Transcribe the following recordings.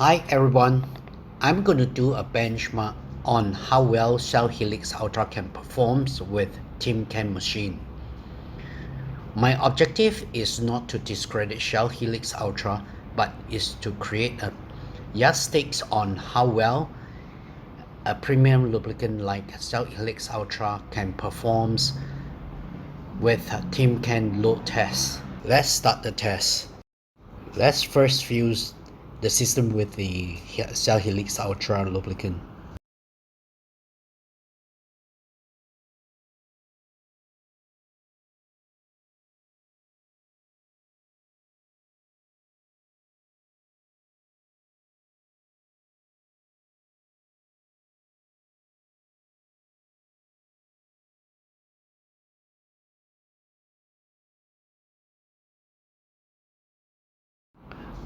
Hi everyone, I'm going to do a benchmark on how well Shell Helix Ultra can perform with tin can machine. My objective is not to discredit Shell Helix Ultra, but is to create a yardsticks on how well a premium lubricant like Shell Helix Ultra can perform with a tin can load test. Let's start the test. Let's first fuse the system with the Shell Helix Ultra lubricant.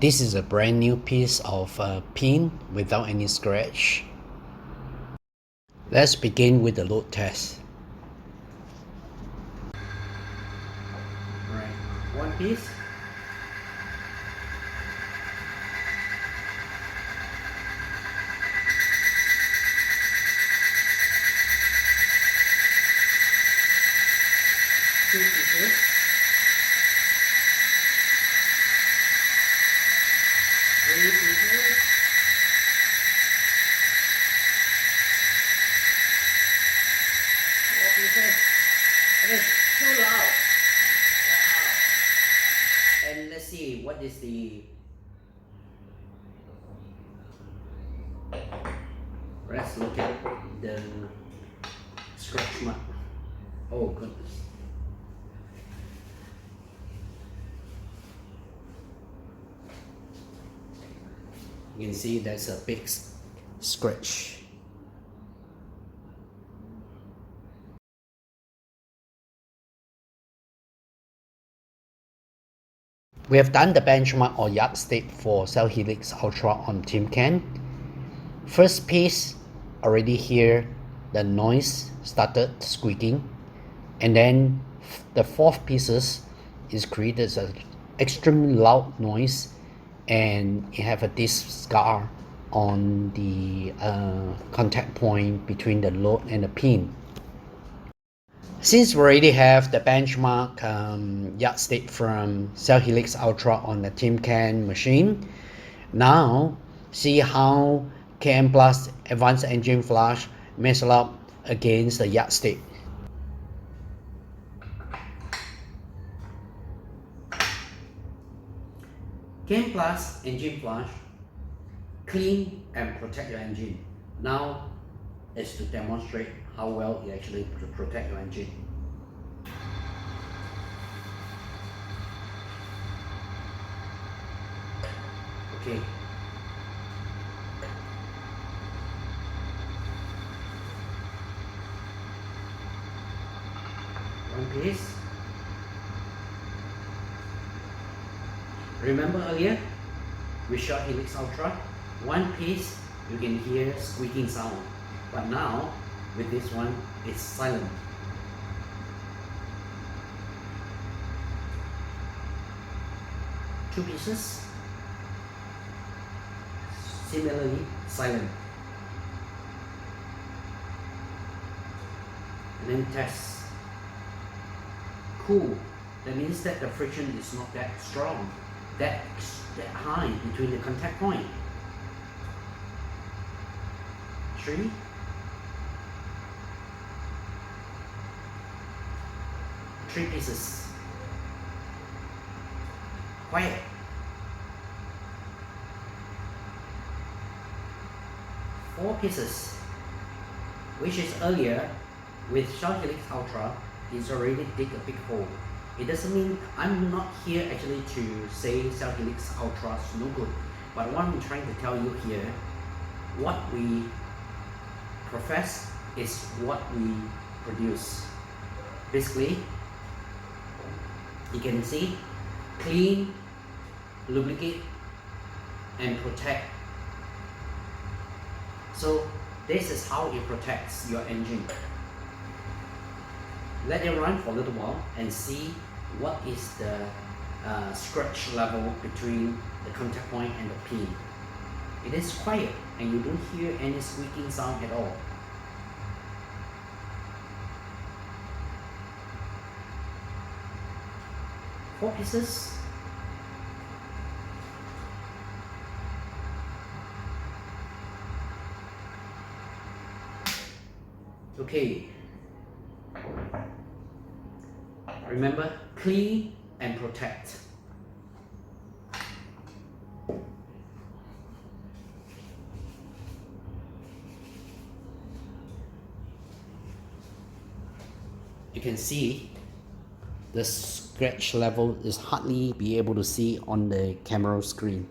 This is a brand new piece of pin without any scratch. Let's begin with the load test. Alright, one piece. Two pieces. Three pieces. Four pieces. It is too loud. Wow. And let's see what is the let's look at the scratch mark. Oh goodness. You can see there's a big scratch. We have done the benchmark or yardstick for Shell Helix Ultra on tin can. First piece, already hear the noise started squeaking, and then the fourth pieces is created an extremely loud noise, and you have a disc scar on the contact point between the load and the pin. Since we already have the benchmark yardstick from Shell Helix Ultra on the tin can machine, now see how KM Plus Advanced Engine Flush measure up against the yardstick. KM Plus Engine Flush clean and protect your engine. Now is to demonstrate how well you actually protect your engine. Okay. One piece. Remember earlier with Shell Helix Ultra, one piece you can hear squeaking sound, but now with this one it's silent. Two pieces, similarly silent. And then test. Cool. That means that the friction is not that strong, that high between the contact point. Three. Three pieces. Quiet. Four pieces, which is earlier with Shell Helix Ultra, it's already dig a big hole. It doesn't mean I'm not here actually to say Shell Helix Ultra is no good, but what I'm trying to tell you here, what we profess is what we produce. Basically, you can see clean, lubricate, and protect. So this is how it protects your engine. Let it run for a little while and see what is the scratch level between the contact point and the pin. It is quiet and you don't hear any squeaking sound at all. Four pieces. Okay. Remember, clean and protect. You can see the scratch level is hardly be able to see on the camera screen.